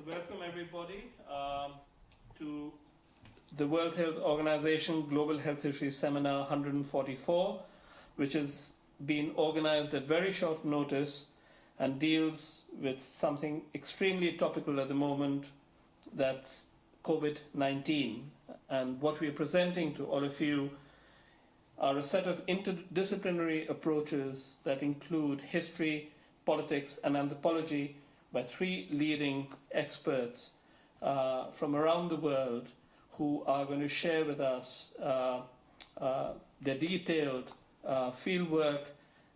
So welcome everybody to the World Health Organization Global Health History Seminar 144, which has been organized at very short notice and deals with something extremely topical at the moment, that's COVID-19. And what we are presenting to all of you are a set of interdisciplinary approaches that include history, politics, and anthropology by three leading experts from around the world who are going to share with us their detailed fieldwork,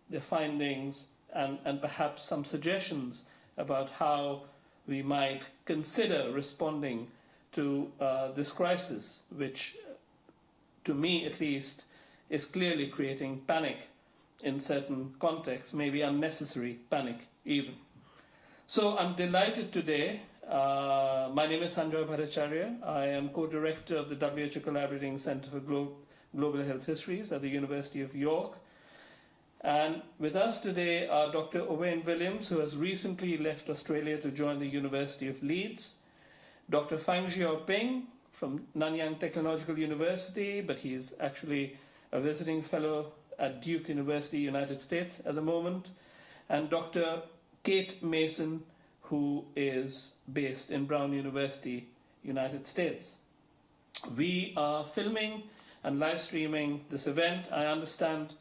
their findings, and perhaps some suggestions about how we might consider responding to this crisis, which, to me at least, is clearly creating panic in certain contexts, maybe unnecessary panic even. So I'm delighted today. My name is Sanjoy Bhattacharya. I am co-director of the WHO Collaborating Center for Global Health Histories at the University of York. And with us today are Dr. Owain Wiliams, who has recently left Australia to join the University of Leeds, Dr. Fang Xiaoping from Nanyang Technological University, but he is actually a visiting fellow at Duke University, United States at the moment, and Dr. Kate Mason, who is based in Brown University, United States. We are filming and live streaming this event. I understand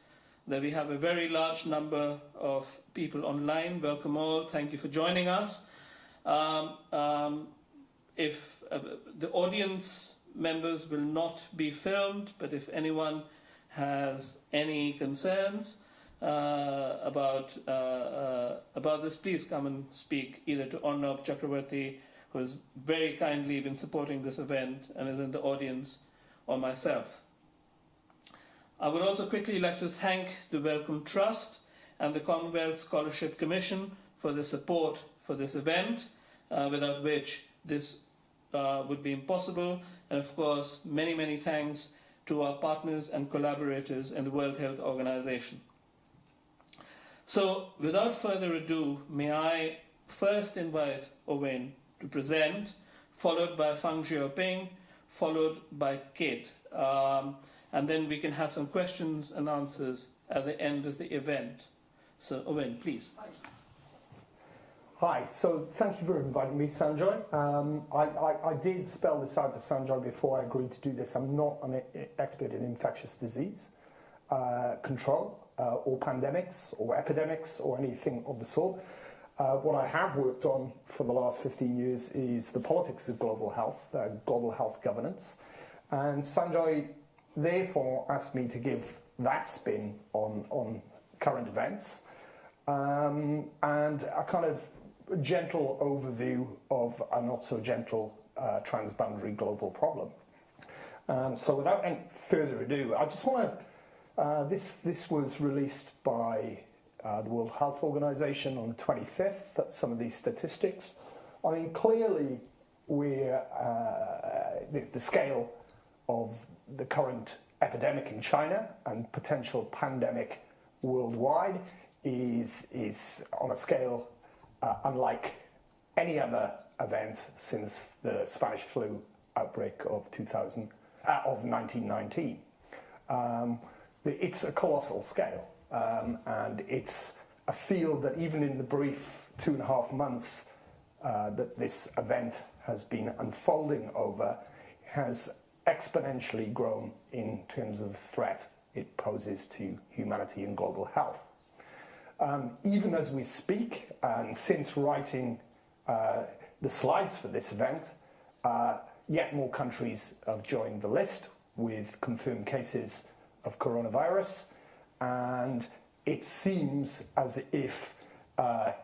that we have a very large number of people online. Welcome all. Thank you for joining us. If the audience members will not be filmed, but if anyone has any concerns about this, please come and speak either to Arnab Chakravarti, who has very kindly been supporting this event and is in the audience, or myself. I would also quickly like to thank the Wellcome Trust and the Commonwealth Scholarship Commission for the support for this event, without which this would be impossible. And of course, many, many thanks to our partners and collaborators in the World Health Organization. So, without further ado, may I first invite Owain to present, followed by Fang Xiaoping, followed by Kate. And then we can have some questions and answers at the end of the event. So, Owain, please. Hi, so thank you for inviting me, Sanjoy. I did spell this out to Sanjoy before I agreed to do this. I'm not an expert in infectious disease control or pandemics or epidemics or anything of the sort. What I have worked on for the last 15 years is the politics of global health governance. And Sanjoy therefore asked me to give that spin on current events and a kind of gentle overview of a not so gentle transboundary global problem. So without any further ado, I just want to, this was released by the World Health Organization on the 25th, some of these statistics. I mean, clearly we're, the scale of the current epidemic in China and potential pandemic worldwide is on a scale unlike any other event since the Spanish flu outbreak of 1919. It's a colossal scale, and it's a field that even in the brief 2.5 months that this event has been unfolding over has exponentially grown in terms of threat it poses to humanity and global health. Even as we speak, and since writing the slides for this event, yet more countries have joined the list with confirmed cases of coronavirus, and it seems as if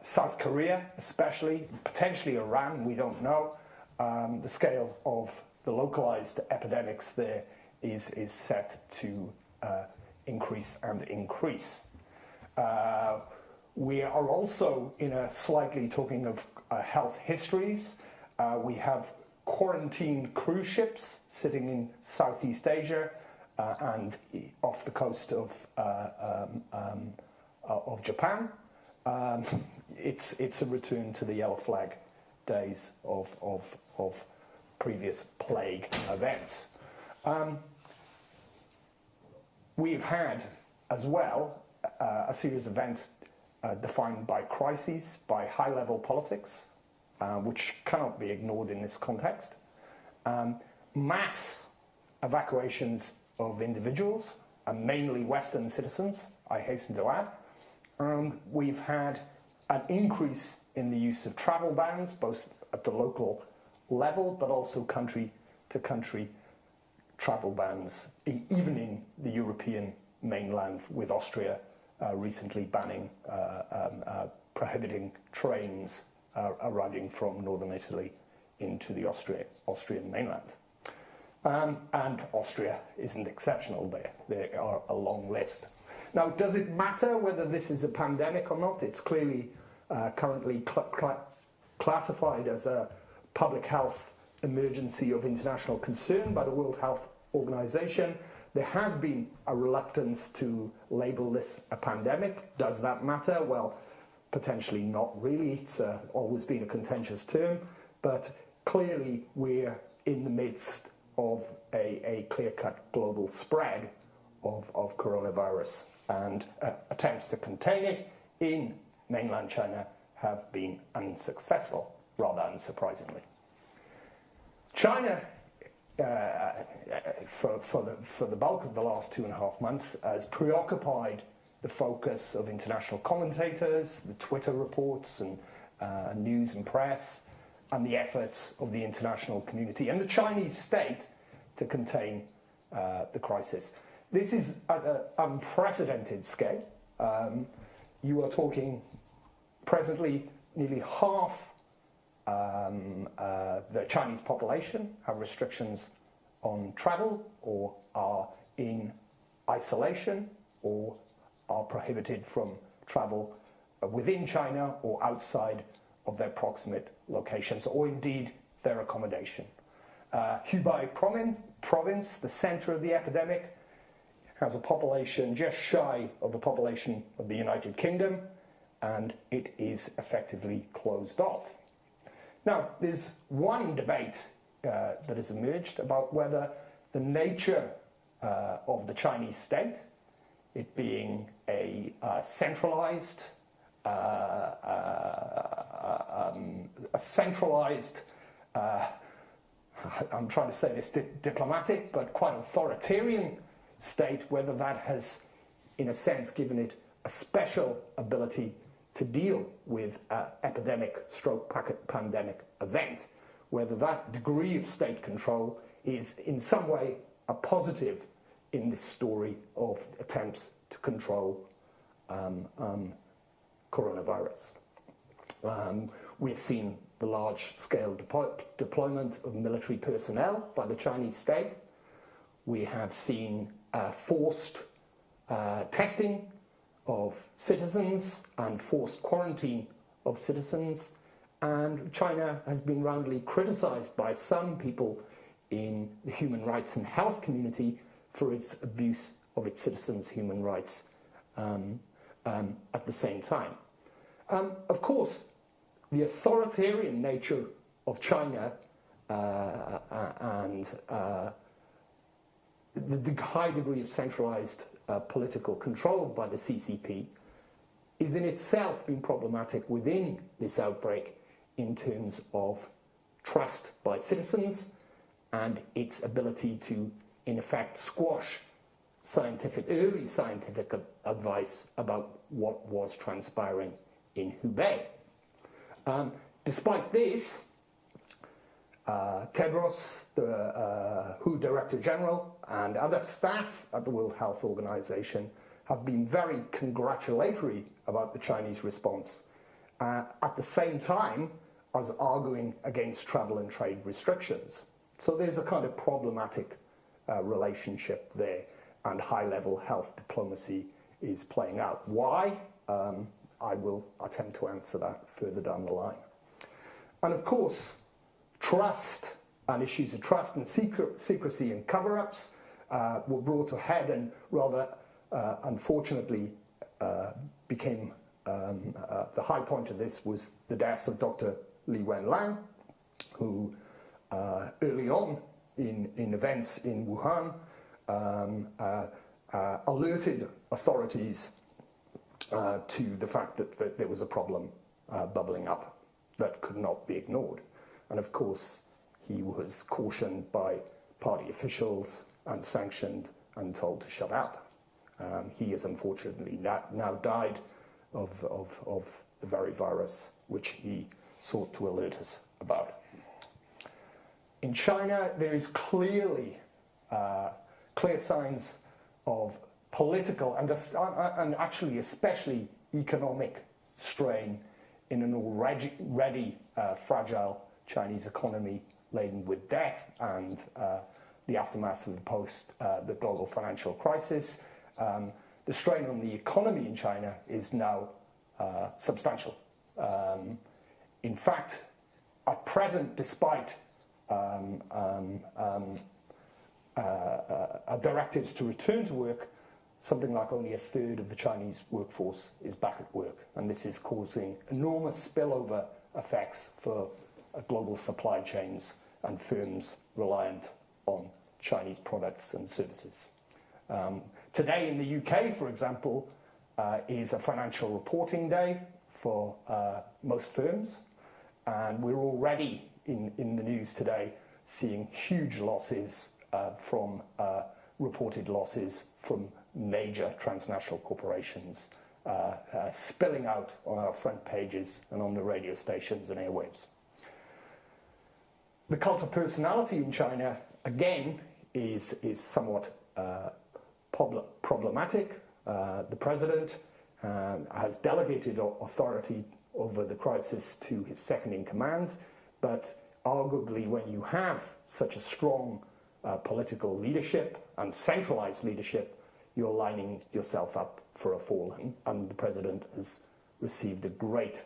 South Korea, especially, potentially Iran, we don't know, the scale of the localized epidemics there is set to increase and increase. We are also in a slightly talking of health histories. We have quarantined cruise ships sitting in Southeast Asia and off the coast of Japan. It's a return to the yellow flag days of previous plague events. We've had, as well, a series of events defined by crises, by high-level politics, which cannot be ignored in this context. Mass evacuations of individuals, and mainly Western citizens, I hasten to add. And we've had an increase in the use of travel bans, both at the local level, but also country-to-country travel bans, even in the European mainland, with Austria recently prohibiting trains arriving from northern Italy into the Austrian mainland. And Austria isn't exceptional there. There are a long list. Now, does it matter whether this is a pandemic or not? It's clearly currently classified as a public health emergency of international concern by the World Health Organization. There has been a reluctance to label this a pandemic. Does that matter? Well, potentially not really. It's always been a contentious term, but clearly we're in the midst of a clear-cut global spread of coronavirus, and attempts to contain it in mainland China have been unsuccessful, rather unsurprisingly. China, for the bulk of the last 2.5 months, has preoccupied the focus of international commentators, the Twitter reports and news and press, and the efforts of the international community and the Chinese state to contain the crisis. This is at an unprecedented scale. You are talking presently nearly half the Chinese population have restrictions on travel or are in isolation or are prohibited from travel within China or outside of their proximate locations, or indeed their accommodation. Hubei province, the center of the epidemic, has a population just shy of the population of the United Kingdom, and it is effectively closed off. Now, there's one debate that has emerged about whether the nature of the Chinese state, it being a centralized, I'm trying to say this diplomatic, but quite authoritarian state, whether that has, in a sense, given it a special ability to deal with epidemic/pandemic event, whether that degree of state control is in some way a positive in this story of attempts to control coronavirus. We've seen the large-scale deployment of military personnel by the Chinese state. We have seen forced testing of citizens and forced quarantine of citizens, and China has been roundly criticized by some people in the human rights and health community for its abuse of its citizens' human rights at the same time. Of course, the authoritarian nature of China and the high degree of centralized political control by the CCP is in itself been problematic within this outbreak in terms of trust by citizens and its ability to, in effect, squash early scientific advice about what was transpiring in Hubei. Despite this, Tedros, the WHO Director General, and other staff at the World Health Organization have been very congratulatory about the Chinese response, at the same time as arguing against travel and trade restrictions. So there's a kind of problematic relationship there, and high-level health diplomacy is playing out. Why? I will attempt to answer that further down the line. And of course, trust and issues of trust and secrecy and cover-ups were brought to head, and rather unfortunately became the high point of this was the death of Dr. Li Wenliang, who early on in events in Wuhan alerted authorities to the fact that there was a problem bubbling up that could not be ignored. And of course, he was cautioned by party officials and sanctioned and told to shut up. He has unfortunately now died of the very virus which he sought to alert us about. In China, there is clearly clear signs of political and actually especially economic strain in an already fragile Chinese economy laden with debt and the aftermath of the global financial crisis. The strain on the economy in China is now substantial. In fact, at present, despite directives to return to work, something like only a third of the Chinese workforce is back at work. And this is causing enormous spillover effects for global supply chains and firms reliant on Chinese products and services. Today in the UK, for example, is a financial reporting day for most firms. And we're already in the news today seeing huge losses from reported losses from major transnational corporations spilling out on our front pages and on the radio stations and airwaves. The cult of personality in China, again, is somewhat problematic. The president has delegated authority over the crisis to his second-in-command, but arguably when you have such a strong political leadership and centralized leadership, you're lining yourself up for a fall, and the president has received a great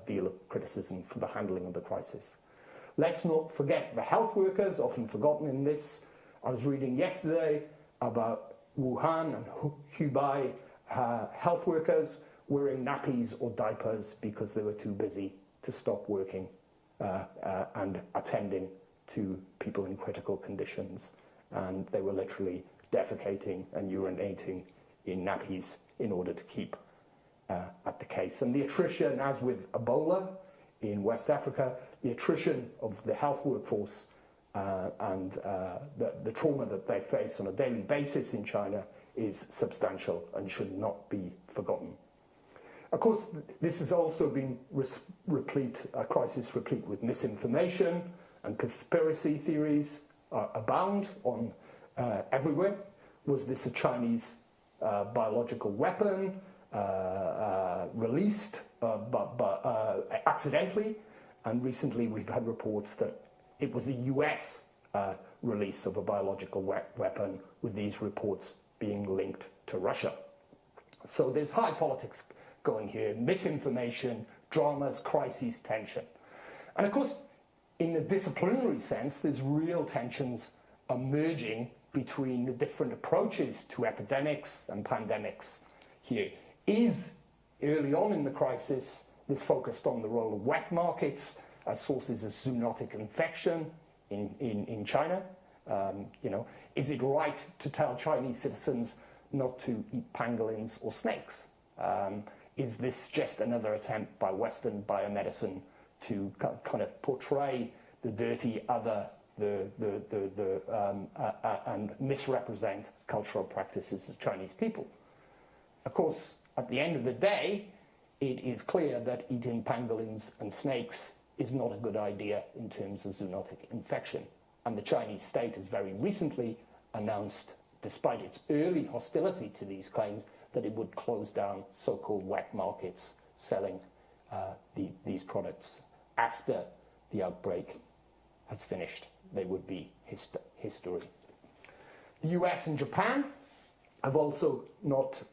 deal of criticism for the handling of the crisis. Let's not forget the health workers, often forgotten in this. I was reading yesterday about Wuhan and Hubei health workers wearing nappies or diapers because they were too busy to stop working and attending to people in critical conditions. And they were literally defecating and urinating in nappies in order to keep at the case. And the attrition, as with Ebola in West Africa, the attrition of the health workforce and the trauma that they face on a daily basis in China is substantial and should not be forgotten. Of course, this has also been a crisis replete with misinformation, and conspiracy theories abound on everywhere. Was this a Chinese biological weapon released accidentally? And recently we've had reports that it was a US release of a biological weapon, with these reports being linked to Russia. So there's high politics going here, misinformation, dramas, crises, tension. And of course, in a disciplinary sense, there's real tensions emerging between the different approaches to epidemics and pandemics here. Is, early on in the crisis, this focused on the role of wet markets as sources of zoonotic infection in China? Is it right to tell Chinese citizens not to eat pangolins or snakes? Is this just another attempt by Western biomedicine to kind of portray the dirty other, and misrepresent cultural practices of Chinese people? Of course, at the end of the day, it is clear that eating pangolins and snakes is not a good idea in terms of zoonotic infection. And the Chinese state has very recently announced, despite its early hostility to these claims, that it would close down so-called wet markets selling these products. After the outbreak has finished, they would be history. The US and Japan have also not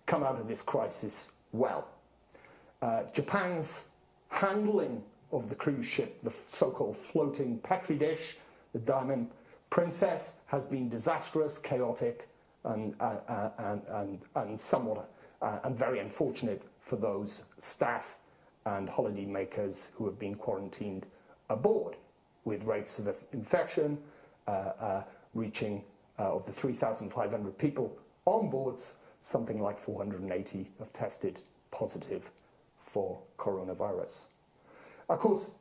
come out of this crisis well. Japan's handling of the cruise ship, the so-called floating Petri dish, the Diamond Princess, has been disastrous, chaotic, and somewhat and very unfortunate for those staff and holidaymakers who have been quarantined aboard, with rates of infection reaching, of the 3,500 people on boards, something like 480 have tested positive for coronavirus. Of course,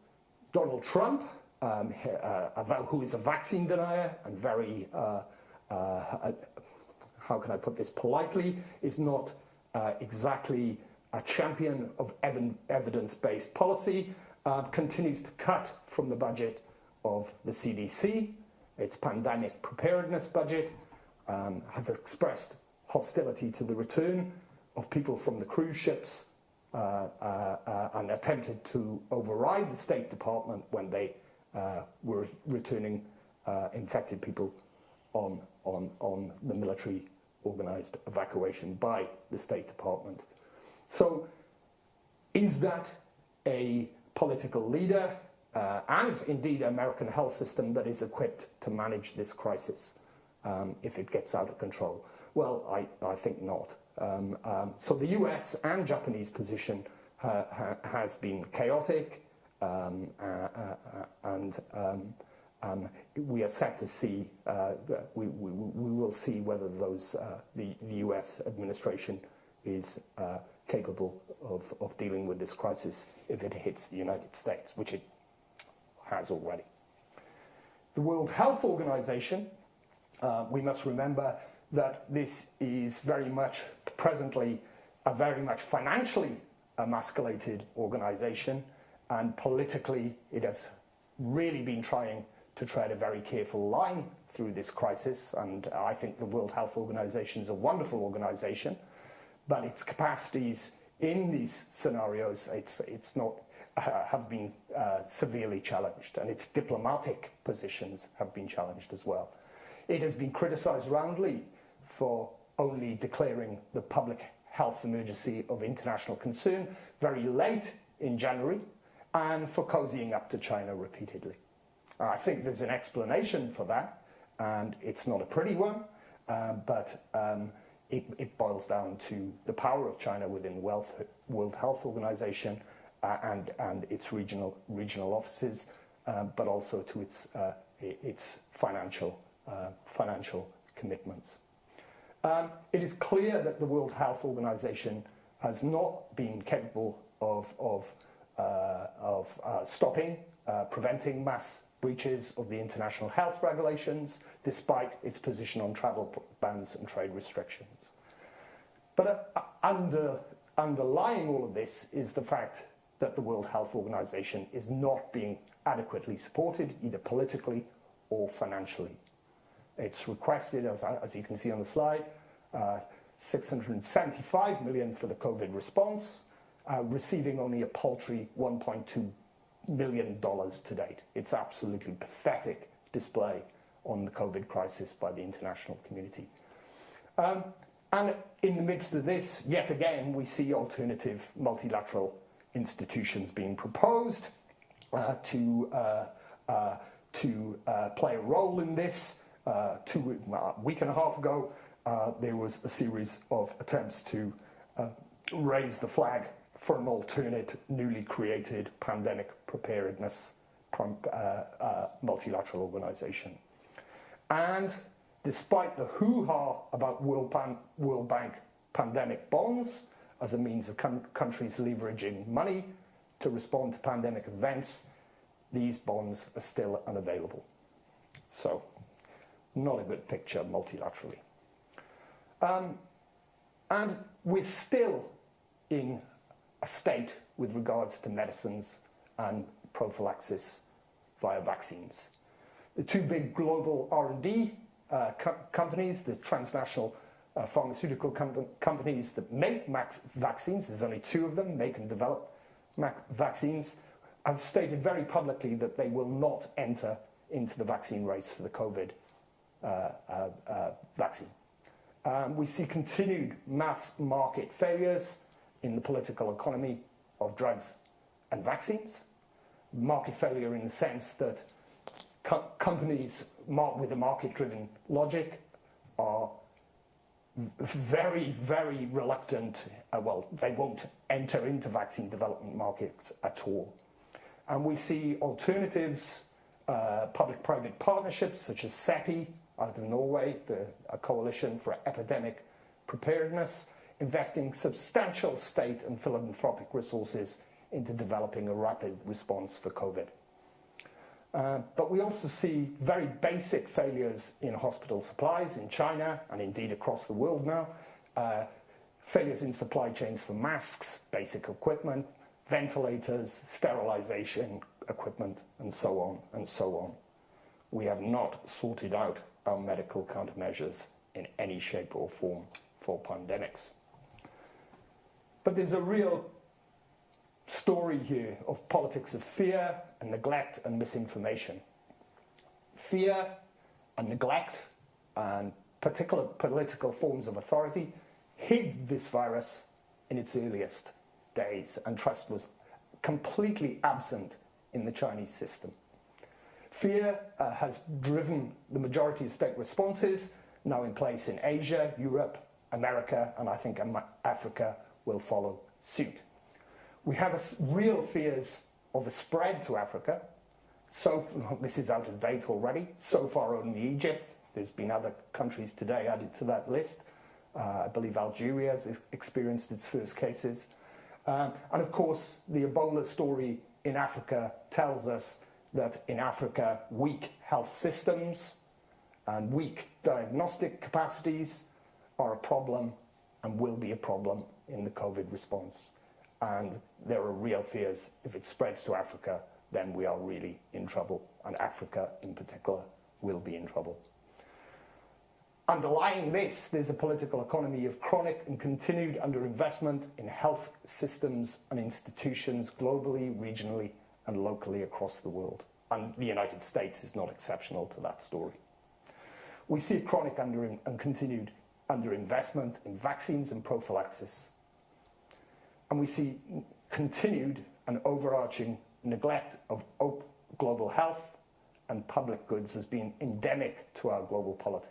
Donald Trump, who is a vaccine denier and very, how can I put this politely, is not exactly a champion of evidence-based policy, continues to cut from the budget of the CDC, its pandemic preparedness budget, has expressed hostility to the return of people from the cruise ships, and attempted to override the State Department when they were returning infected people on the military organized evacuation by the State Department. So is that a political leader and indeed an American health system that is equipped to manage this crisis if it gets out of control? Well, I think not. So the US and Japanese position has been chaotic, and we are set to see, we will see whether the US administration is capable of dealing with this crisis if it hits the United States, which it has already. The World Health Organization, we must remember that this is very much presently a very much financially emasculated organization, and politically it has really been trying to tread a very careful line through this crisis, and I think the World Health Organization is a wonderful organization, but its capacities in these scenarios have been severely challenged, and its diplomatic positions have been challenged as well. It has been criticized roundly for only declaring the public health emergency of international concern very late in January, and for cozying up to China repeatedly. I think there's an explanation for that, and it's not a pretty one, but it boils down to the power of China within the World Health Organization and its regional offices, but also to its financial commitments. It is clear that the World Health Organization has not been capable of stopping, preventing mass breaches of the international health regulations, despite its position on travel bans and trade restrictions. But underlying all of this is the fact that the World Health Organization is not being adequately supported, either politically or financially. It's requested, as you can see on the slide, $675 million for the COVID response, receiving only a paltry $1.2 million to date. It's absolutely pathetic display on the COVID crisis by the international community. And in the midst of this, yet again, we see alternative multilateral institutions being proposed to play a role in this. A week and a half ago, there was a series of attempts to raise the flag for an alternate, newly created pandemic preparedness multilateral organization. And despite the hoo-ha about World Bank pandemic bonds as a means of countries leveraging money to respond to pandemic events, these bonds are still unavailable. So, not a good picture multilaterally. And we're still in a state with regards to medicines and prophylaxis via vaccines. The two big global R&D companies, the transnational pharmaceutical companies that make vaccines, there's only two of them, make and develop vaccines, have stated very publicly that they will not enter into the vaccine race for the COVID vaccine. We see continued mass market failures in the political economy of drugs and vaccines. Market failure in the sense that companies with a market-driven logic are very, very reluctant, well, they won't enter into vaccine development markets at all. And we see alternatives, public-private partnerships such as CEPI out of Norway, a coalition for epidemic preparedness, investing substantial state and philanthropic resources into developing a rapid response for COVID. But we also see very basic failures in hospital supplies in China and indeed across the world now. Failures in supply chains for masks, basic equipment, ventilators, sterilization equipment, and so on and so on. We have not sorted out our medical countermeasures in any shape or form for pandemics. But there's a real story here of politics of fear and neglect and misinformation. Fear and neglect and particular political forms of authority hid this virus in its earliest days, and trust was completely absent in the Chinese system. Fear has driven the majority of state responses now in place in Asia, Europe, America, and I think Africa will follow suit. We have real fears of a spread to Africa. So this is out of date already. So far only Egypt. There's been other countries today added to that list. I believe Algeria has experienced its first cases. And of course, the Ebola story in Africa tells us that in Africa, weak health systems and weak diagnostic capacities are a problem and will be a problem in the COVID response. And there are real fears if it spreads to Africa, then we are really in trouble, and Africa in particular will be in trouble. Underlying this, there's a political economy of chronic and continued underinvestment in health systems and institutions globally, regionally, and locally across the world. And the United States is not exceptional to that story. We see a chronic and continued underinvestment in vaccines and prophylaxis. And we see continued and overarching neglect of global health and public goods as being endemic to our global polity.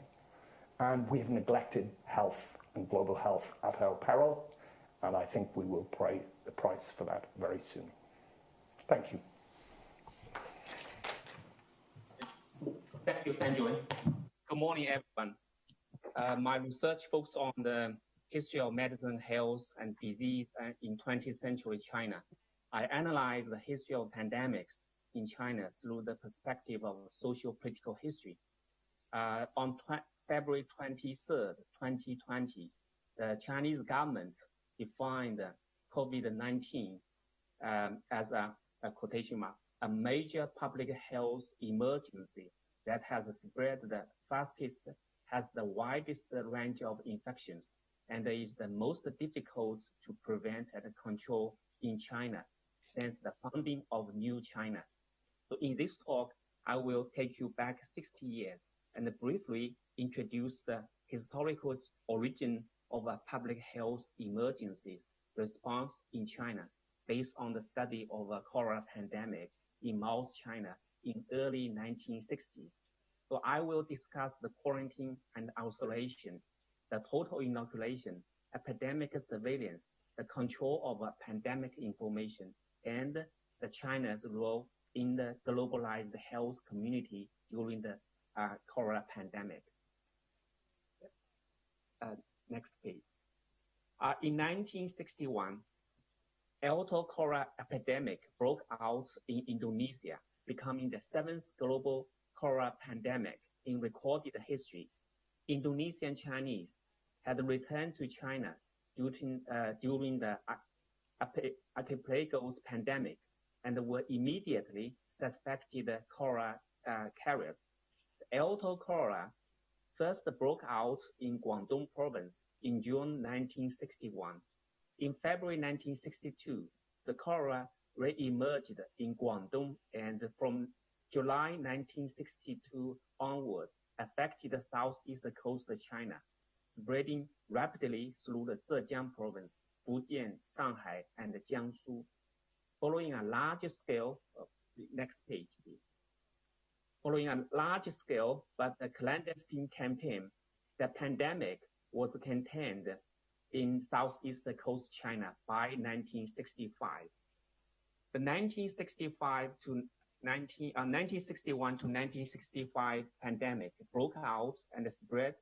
And we have neglected health and global health at our peril, and I think we will pay the price for that very soon. Thank you. Thank you, Sanjoy. Good morning, everyone. My research focuses on the history of medicine, health, and disease in 20th century China. I analyze the history of pandemics in China through the perspective of socio-political history. On February 23rd, 2020, the Chinese government defined COVID-19 as a quotation mark, a major public health emergency that has spread the fastest, has the widest range of infections, and is the most difficult to prevent and control in China since the founding of New China. So in this talk, I will take you back 60 years and briefly introduce the historical origin of a public health emergencies response in China based on the study of a cholera pandemic in South China in early 1960s. So I will discuss the quarantine and isolation, the total inoculation, epidemic surveillance, the control of pandemic information, and the China's role in the globalized health community during the cholera pandemic. Next page. In 1961, alto cholera epidemic broke out in Indonesia, becoming the 7th global cholera pandemic in recorded history. Indonesian Chinese had returned to China during the archipelago's pandemic and were immediately suspected cholera carriers. The alto cholera first broke out in Guangdong province in June 1961. In February 1962, the cholera re-emerged in Guangdong, and from July 1962 onward, affected the southeast coast of China, spreading rapidly through the Zhejiang province, Fujian, Shanghai, and Jiangsu. Following a large scale, next page, please. Following a large scale but a clandestine campaign, the pandemic was contained in southeast coast China by 1965. The 1961 to 1965 pandemic broke out and spread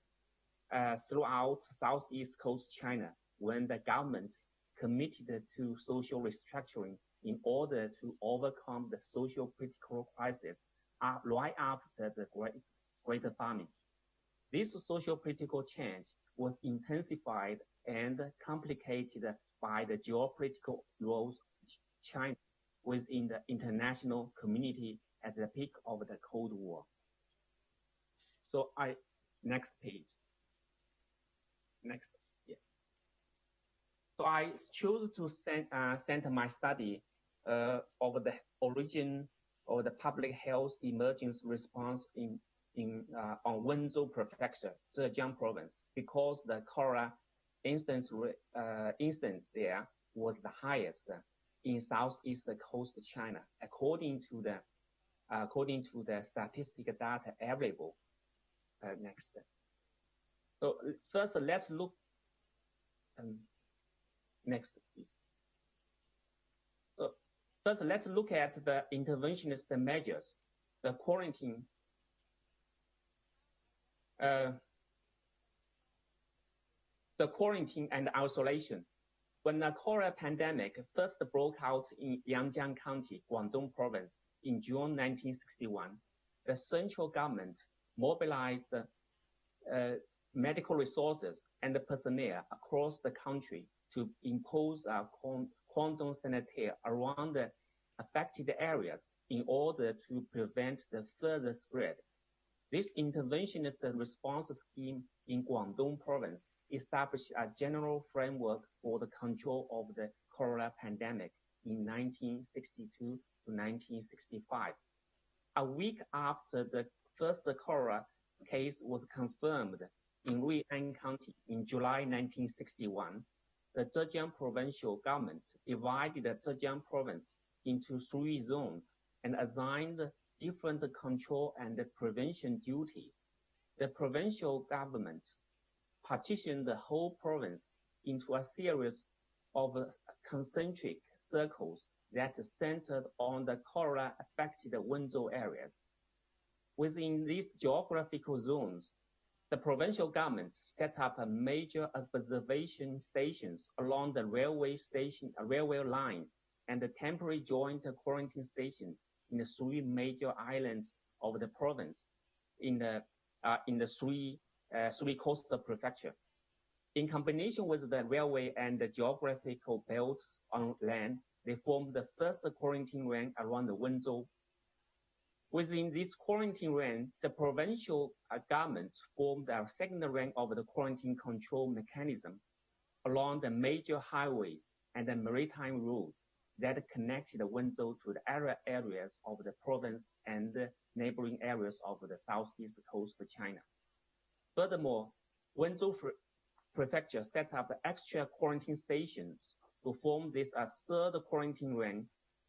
throughout southeast coast China when the government committed to social restructuring in order to overcome the social political crisis right after the Great Famine. This social political change was intensified and complicated by the geopolitical roles of China within the international community at the peak of the Cold War. So next page. Next, yeah. So I chose to center my study of the origin of the public health emergency response on Wenzhou Prefecture, Zhejiang Province, because the cholera instance there was the highest in southeast coast China, according to the statistical data available. Next. So first, let's look. Next, please. So first, let's look at the interventionist measures, the quarantine. The quarantine and isolation. When the cholera pandemic first broke out in Yangjiang County, Guangdong Province in June 1961, the central government mobilized medical resources and personnel across the country to impose a cordon sanitaire around the affected areas in order to prevent the further spread. This interventionist response scheme in Guangdong Province established a general framework for the control of the cholera pandemic in 1962 to 1965. A week after the first cholera case was confirmed in Rui'an County in July 1961, the Zhejiang provincial government divided the Zhejiang province into 3 zones and assigned different control and prevention duties. The provincial government partitioned the whole province into a series of concentric circles that centered on the cholera-affected Wenzhou areas. Within these geographical zones, the provincial government set up a major observation stations along the railway lines and a temporary joint quarantine station in the 3 major islands of the province in the 3 coastal prefecture. In combination with the railway and the geographical belts on land, they formed the first quarantine ring around the Wenzhou. Within this quarantine ring, the provincial government formed a second ring of the quarantine control mechanism along the major highways and the maritime routes that connected Wenzhou to the other areas of the province and the neighboring areas of the southeast coast of China. Furthermore, Wenzhou Prefecture set up extra quarantine stations to form this third quarantine ring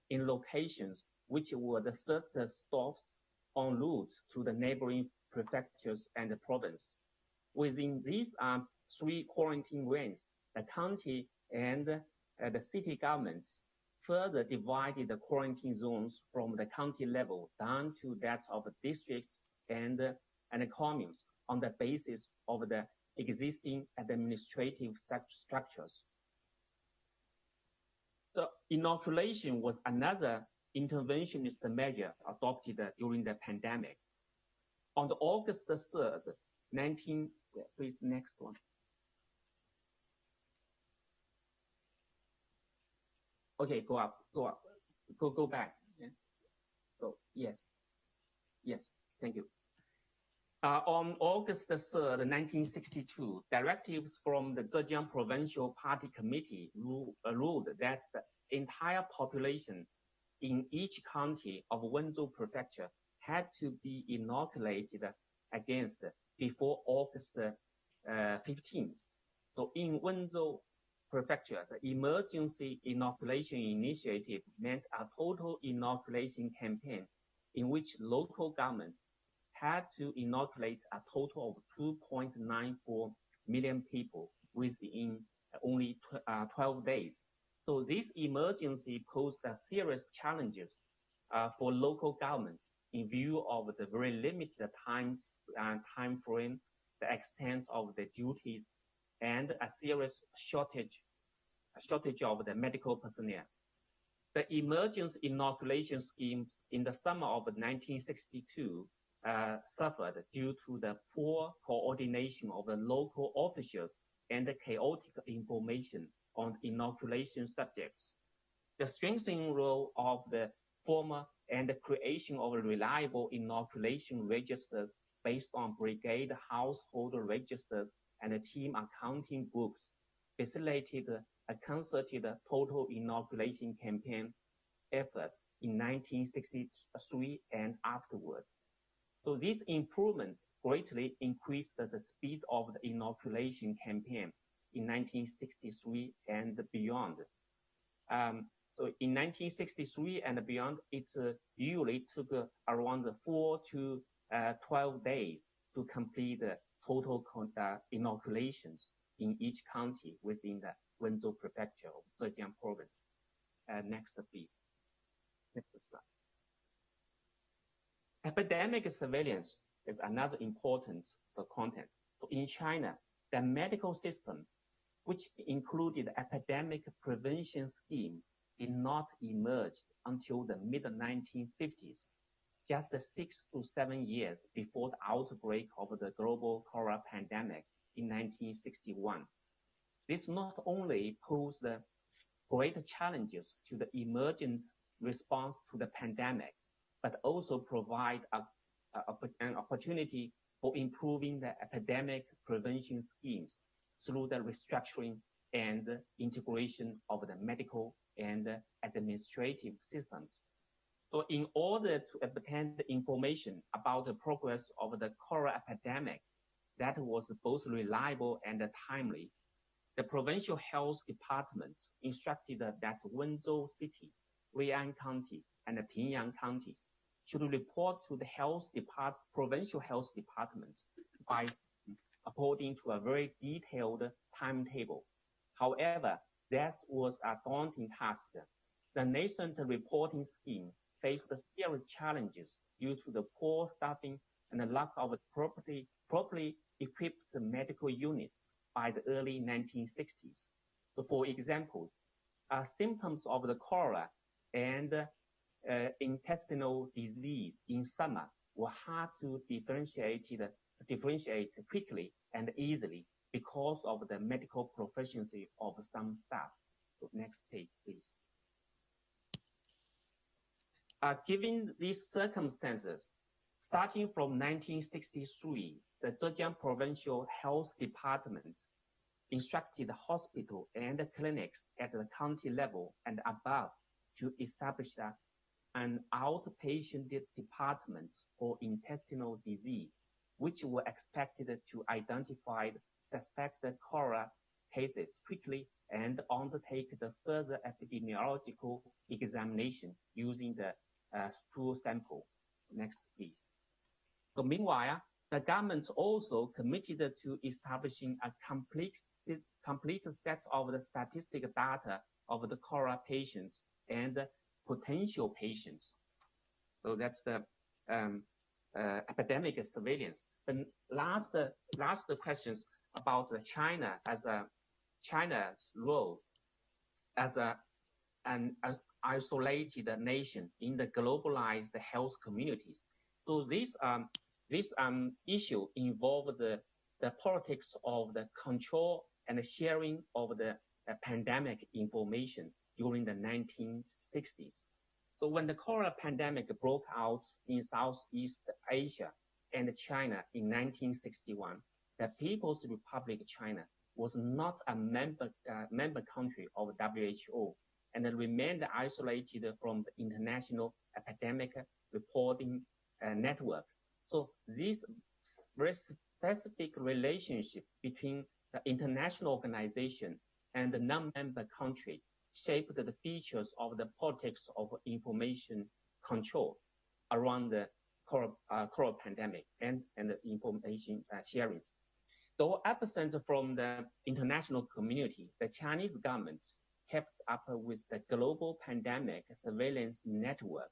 in locations which were the first stops en route to the neighboring prefectures and the province. Within these 3 quarantine rings, the county and the city governments further divided the quarantine zones from the county level down to that of districts and communes on the basis of the existing administrative structures. The inoculation was another interventionist measure adopted during the pandemic. On the August 3rd, please, next one. Okay, go back. Yeah. Yes, thank you. On August 3rd, 1962, directives from the Zhejiang Provincial Party Committee ruled that the entire population in each county of Wenzhou Prefecture had to be inoculated against before August 15th. So in Wenzhou Prefecture, the emergency inoculation initiative meant a total inoculation campaign in which local governments had to inoculate a total of 2.94 million people within only 12 days. So this emergency posed serious challenges for local governments in view of the very limited time frame, the extent of the duties, and a serious shortage of the medical personnel. The emergency inoculation schemes in the summer of 1962 suffered due to the poor coordination of the local officials and the chaotic information on inoculation subjects. The strengthening role of the former and the creation of reliable inoculation registers based on brigade household registers and team accounting books facilitated a concerted total inoculation campaign efforts in 1963 and afterwards. So these improvements greatly increased the speed of the inoculation campaign in 1963 and beyond. So in 1963 and beyond, it usually took around 4 to 12 days to complete the total inoculations in each county within the Wenzhou Prefecture of Zhejiang Province. Next, please. Next slide. Epidemic surveillance is another important content. So in China, the medical system, which included epidemic prevention scheme, did not emerge until the mid-1950s, just 6 to 7 years before the outbreak of the global cholera pandemic in 1961. This not only posed great challenges to the emergent response to the pandemic, but also provide an opportunity for improving the epidemic prevention schemes through the restructuring and integration of the medical and administrative systems. So in order to obtain the information about the progress of the cholera epidemic that was both reliable and timely, the provincial health departments instructed that Wenzhou City, Rui'an County, and Pingyang counties should report to the provincial health department by according to a very detailed timetable. However, that was a daunting task. The nascent reporting scheme faced serious challenges due to the poor staffing and the lack of properly equipped medical units by the early 1960s. So for example, symptoms of the cholera and intestinal disease in summer were hard to differentiate quickly and easily because of the medical proficiency of some staff. So next page, please. Given these circumstances, starting from 1963, the Zhejiang Provincial Health Department instructed hospital and clinics at the county level and above to establish an outpatient department for intestinal disease, which were expected to identify suspected cholera cases quickly and undertake the further epidemiological examination using the stool sample. Next, please. So meanwhile, the government also committed to establishing a complete set of the statistical data of the cholera patients and potential patients. So that's the epidemic surveillance. The last questions about China as China's role as an isolated nation in the globalized health communities. So this issue involved the politics of the control and sharing of the pandemic information during the 1960s. So when the cholera pandemic broke out in Southeast Asia and China in 1961, the People's Republic of China was not a member country of WHO and remained isolated from the international epidemic reporting network. So this very specific relationship between the international organization and the non-member country shaped the features of the politics of information control around the cholera pandemic and the information sharing. Though absent from the international community, the Chinese government kept up with the global pandemic surveillance network.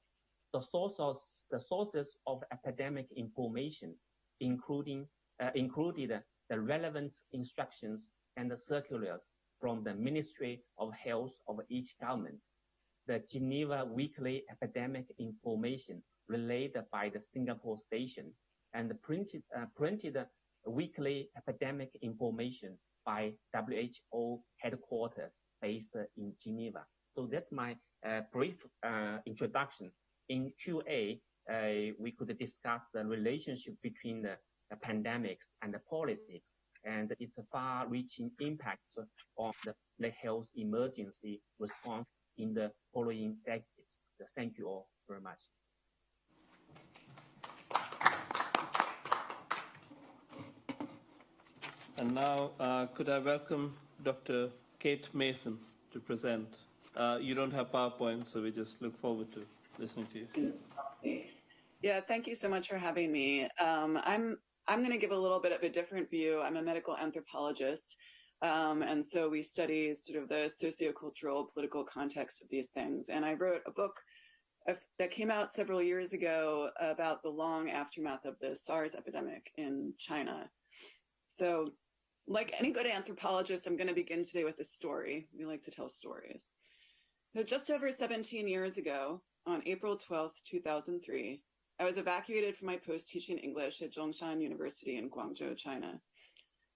The sources of epidemic information included the relevant instructions and the circulars from the Ministry of Health of each government, the Geneva Weekly Epidemic Information relayed by the Singapore station, and the printed weekly epidemic information by WHO headquarters based in Geneva. So that's my brief introduction. In QA, we could discuss the relationship between the pandemics and the politics and its far-reaching impacts on the health emergency response in the following decades. Thank you all very much. And now, could I welcome Dr. Kate Mason to present? You don't have PowerPoint, so we just look forward to listening to you. Yeah, thank you so much for having me. I'm going to give a little bit of a different view. I'm a medical anthropologist, and so we study sort of the sociocultural, political context of these things. And I wrote a book that came out several years ago about the long aftermath of the Sars epidemic in China. So, like any good anthropologist, I'm going to begin today with a story. We like to tell stories. So just over 17 years ago, on April 12th, 2003, I was evacuated from my post teaching English at Zhongshan University in Guangzhou, China.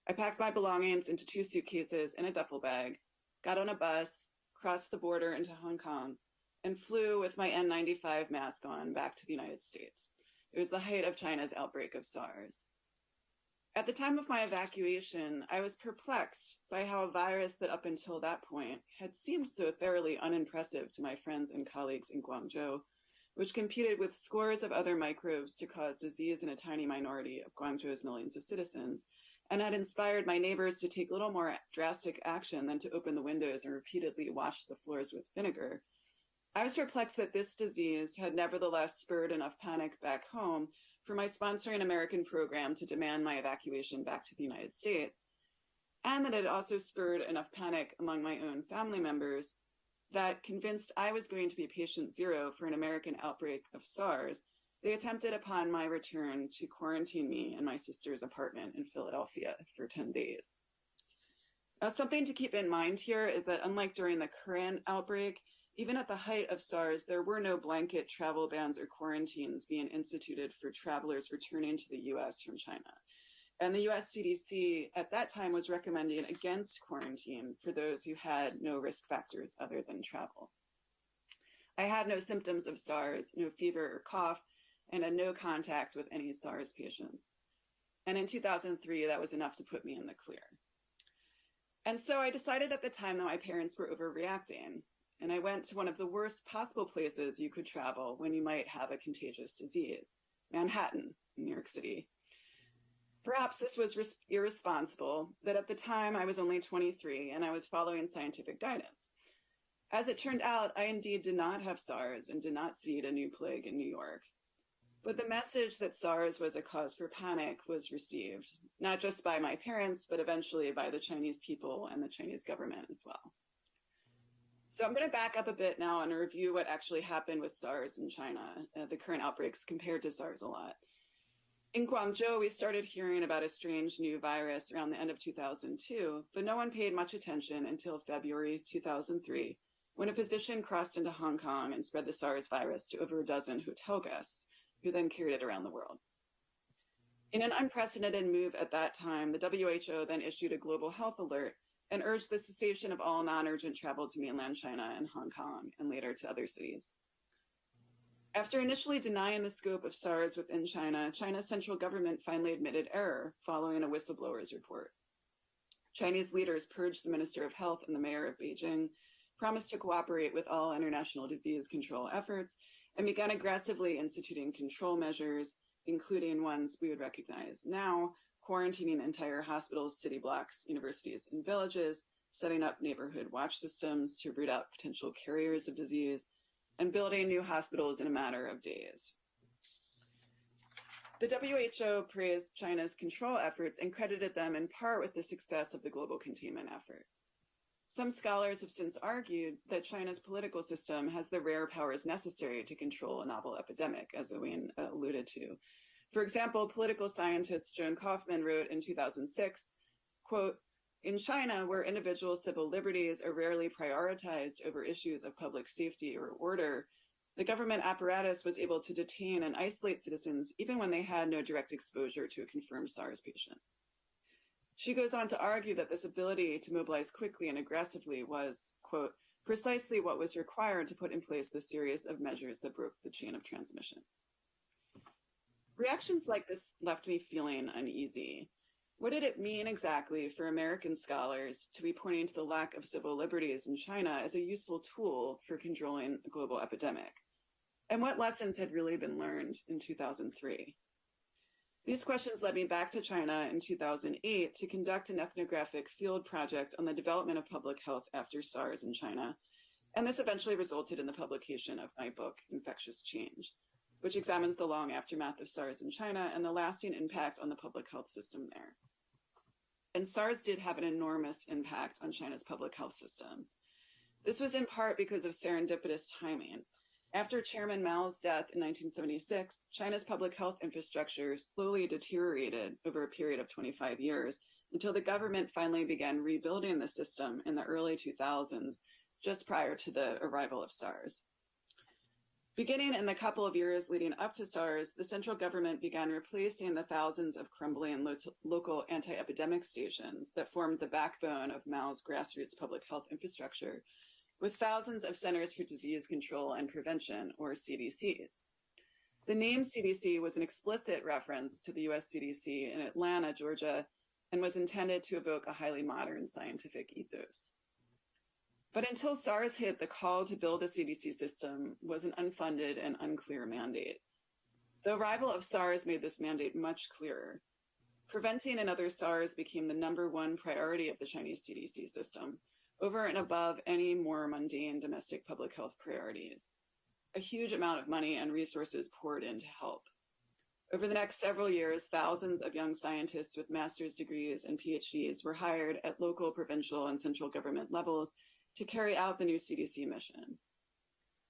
I packed my belongings into 2 suitcases and a duffel bag, got on a bus, crossed the border into Hong Kong, and flew with my N95 mask on back to the United States. It was the height of China's outbreak of Sars. At the time of my evacuation, I was perplexed by how a virus that up until that point had seemed so thoroughly unimpressive to my friends and colleagues in Guangzhou, which competed with scores of other microbes to cause disease in a tiny minority of Guangzhou's millions of citizens, and had inspired my neighbors to take little more drastic action than to open the windows and repeatedly wash the floors with vinegar. I was perplexed that this disease had nevertheless spurred enough panic back home for my sponsoring American program to demand my evacuation back to the United States, and that it also spurred enough panic among my own family members that, convinced I was going to be patient zero for an American outbreak of SARS, they attempted upon my return to quarantine me in my sister's apartment in Philadelphia for 10 days. Now, something to keep in mind here is that unlike during the current outbreak, even at the height of SARS, there were no blanket travel bans or quarantines being instituted for travelers returning to the US from China. And the US CDC at that time was recommending against quarantine for those who had no risk factors other than travel. I had no symptoms of SARS, no fever or cough, and had no contact with any SARS patients. And in 2003, that was enough to put me in the clear. And so I decided at the time that my parents were overreacting, and I went to one of the worst possible places you could travel when you might have a contagious disease, Manhattan, New York City. Perhaps this was irresponsible, but at the time I was only 23 and I was following scientific guidance. As it turned out, I indeed did not have SARS and did not seed a new plague in New York. But the message that SARS was a cause for panic was received, not just by my parents, but eventually by the Chinese people and the Chinese government as well. So I'm going to back up a bit now and review what actually happened with SARS in China, the current outbreaks compared to SARS a lot. In Guangzhou, we started hearing about a strange new virus around the end of 2002, but no one paid much attention until February 2003, when a physician crossed into Hong Kong and spread the SARS virus to over a dozen hotel guests, who then carried it around the world. In an unprecedented move at that time, the WHO then issued a global health alert and urged the cessation of all non-urgent travel to mainland China and Hong Kong, and later to other cities. After initially denying the scope of SARS within China, China's central government finally admitted error following a whistleblower's report. Chinese leaders purged the Minister of Health and the Mayor of Beijing, promised to cooperate with all international disease control efforts, and began aggressively instituting control measures, including ones we would recognize now, quarantining entire hospitals, city blocks, universities, and villages, setting up neighborhood watch systems to root out potential carriers of disease, and building new hospitals in a matter of days. The WHO praised China's control efforts and credited them in part with the success of the global containment effort. Some scholars have since argued that China's political system has the rare powers necessary to control a novel epidemic, as Owain alluded to. For example, political scientist Joan Kaufman wrote in 2006, quote, "In China, where individual civil liberties are rarely prioritized over issues of public safety or order, the government apparatus was able to detain and isolate citizens even when they had no direct exposure to a confirmed SARS patient." She goes on to argue that this ability to mobilize quickly and aggressively was, quote, "precisely what was required to put in place the series of measures that broke the chain of transmission." Reactions like this left me feeling uneasy. What did it mean exactly for American scholars to be pointing to the lack of civil liberties in China as a useful tool for controlling a global epidemic? And what lessons had really been learned in 2003? These questions led me back to China in 2008 to conduct an ethnographic field project on the development of public health after SARS in China. And this eventually resulted in the publication of my book, Infectious Change, which examines the long aftermath of SARS in China and the lasting impact on the public health system there. And SARS did have an enormous impact on China's public health system. This was in part because of serendipitous timing. After Chairman Mao's death in 1976, China's public health infrastructure slowly deteriorated over a period of 25 years until the government finally began rebuilding the system in the early 2000s, just prior to the arrival of SARS. Beginning in the couple of years leading up to SARS, the central government began replacing the thousands of crumbling local anti-epidemic stations that formed the backbone of Mao's grassroots public health infrastructure with thousands of Centers for Disease Control and Prevention, or CDCs. The name CDC was an explicit reference to the US CDC in Atlanta, Georgia, and was intended to evoke a highly modern scientific ethos. But until SARS hit, the call to build a CDC system was an unfunded and unclear mandate. The arrival of SARS made this mandate much clearer. Preventing another SARS became the #1 priority of the Chinese CDC system, over and above any more mundane domestic public health priorities. A huge amount of money and resources poured in to help. Over the next several years, thousands of young scientists with master's degrees and PhDs were hired at local, provincial, and central government levels to carry out the new CDC mission.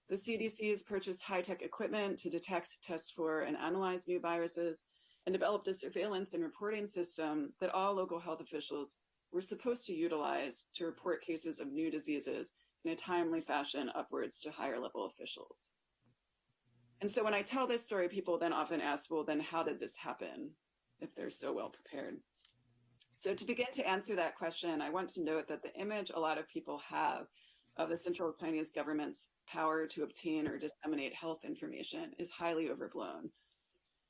The CDCs purchased high-tech equipment to detect, test for, and analyze new viruses, and developed a surveillance and reporting system that all local health officials were supposed to utilize to report cases of new diseases in a timely fashion upwards to higher level officials. And so when I tell this story, people then often ask, well, then how did this happen if they're so well prepared? So to begin to answer that question, I want to note that the image a lot of people have of the central Chinese government's power to obtain or disseminate health information is highly overblown.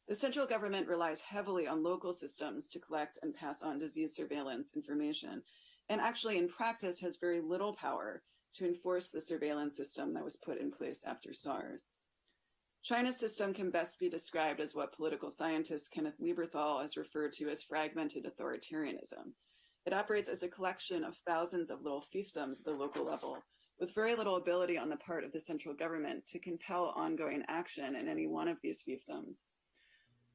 The central government relies heavily on local systems to collect and pass on disease surveillance information, and actually in practice has very little power to enforce the surveillance system that was put in place after SARS. China's system can best be described as what political scientist Kenneth Lieberthal has referred to as fragmented authoritarianism. It operates as a collection of thousands of little fiefdoms at the local level, with very little ability on the part of the central government to compel ongoing action in any one of these fiefdoms.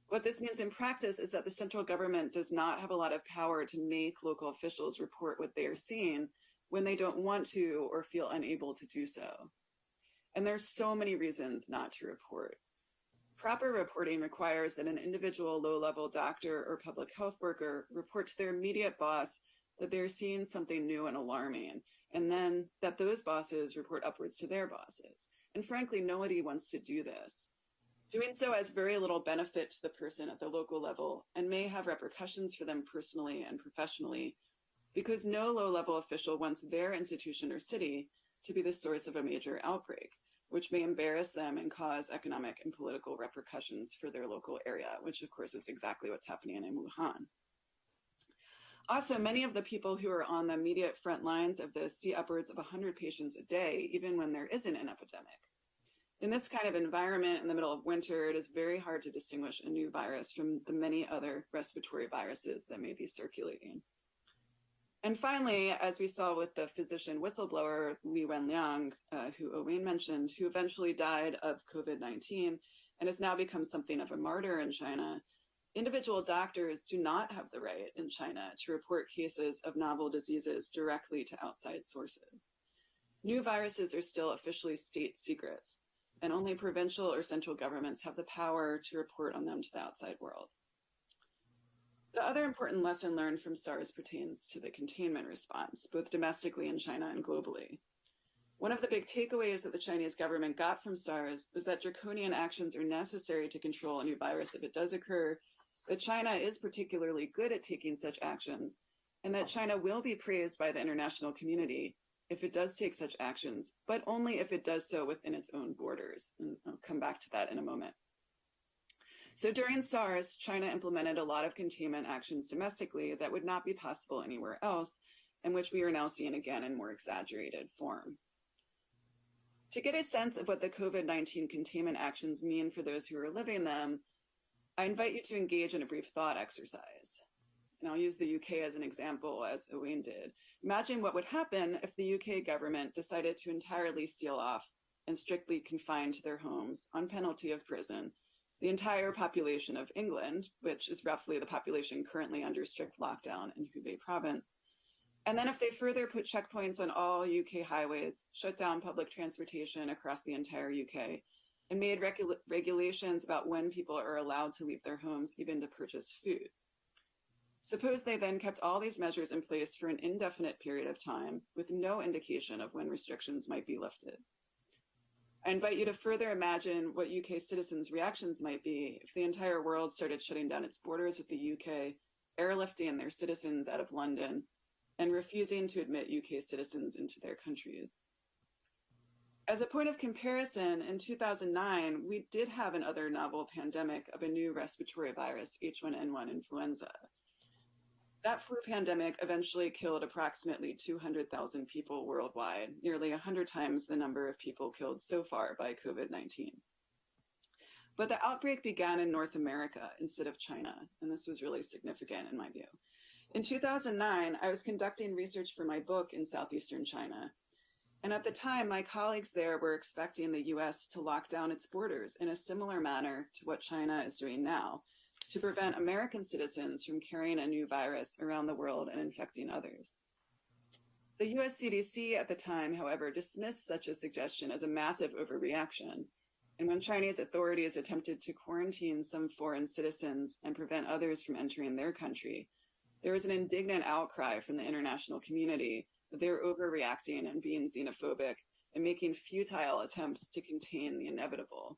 What this means in practice is that the central government does not have a lot of power to make local officials report what they are seeing when they don't want to or feel unable to do so. And there's so many reasons not to report. Proper reporting requires that an individual low-level doctor or public health worker report to their immediate boss that they're seeing something new and alarming, and then that those bosses report upwards to their bosses. And frankly, nobody wants to do this. Doing so has very little benefit to the person at the local level and may have repercussions for them personally and professionally, because no low-level official wants their institution or city to be the source of a major outbreak, which may embarrass them and cause economic and political repercussions for their local area, which of course is exactly what's happening in Wuhan. Also, many of the people who are on the immediate front lines of this see upwards of 100 patients a day, even when there isn't an epidemic. In this kind of environment in the middle of winter, it is very hard to distinguish a new virus from the many other respiratory viruses that may be circulating. And finally, as we saw with the physician whistleblower Li Wenliang, who Owain mentioned, who eventually died of COVID-19, and has now become something of a martyr in China, individual doctors do not have the right in China to report cases of novel diseases directly to outside sources. New viruses are still officially state secrets, and only provincial or central governments have the power to report on them to the outside world. The other important lesson learned from SARS pertains to the containment response, both domestically in China and globally. One of the big takeaways that the Chinese government got from SARS was that draconian actions are necessary to control a new virus if it does occur, that China is particularly good at taking such actions, and that China will be praised by the international community if it does take such actions, but only if it does so within its own borders. And I'll come back to that in a moment. So during SARS, China implemented a lot of containment actions domestically that would not be possible anywhere else, and which we are now seeing again in more exaggerated form. To get a sense of what the COVID-19 containment actions mean for those who are living them, I invite you to engage in a brief thought exercise. And I'll use the UK as an example, as Owain did. Imagine what would happen if the UK government decided to entirely seal off and strictly confine to their homes, on penalty of prison, the entire population of England, which is roughly the population currently under strict lockdown in Hubei province. And then if they further put checkpoints on all UK highways, shut down public transportation across the entire UK, and made regulations about when people are allowed to leave their homes, even to purchase food. Suppose they then kept all these measures in place for an indefinite period of time with no indication of when restrictions might be lifted. I invite you to further imagine what UK citizens' reactions might be if the entire world started shutting down its borders with the UK, airlifting their citizens out of London, and refusing to admit UK citizens into their countries. As a point of comparison, in 2009, we did have another novel pandemic of a new respiratory virus, H1n1 Influenza. That flu pandemic eventually killed approximately 200,000 people worldwide, nearly 100 times the number of people killed so far by COVID-19. But the outbreak began in North America instead of China, and this was really significant in my view. In 2009, I was conducting research for my book in southeastern China. And at the time, my colleagues there were expecting the US to lock down its borders in a similar manner to what China is doing now, to prevent American citizens from carrying a new virus around the world and infecting others. The US CDC at the time, however, dismissed such a suggestion as a massive overreaction. And when Chinese authorities attempted to quarantine some foreign citizens and prevent others from entering their country, there was an indignant outcry from the international community that they were overreacting and being xenophobic and making futile attempts to contain the inevitable.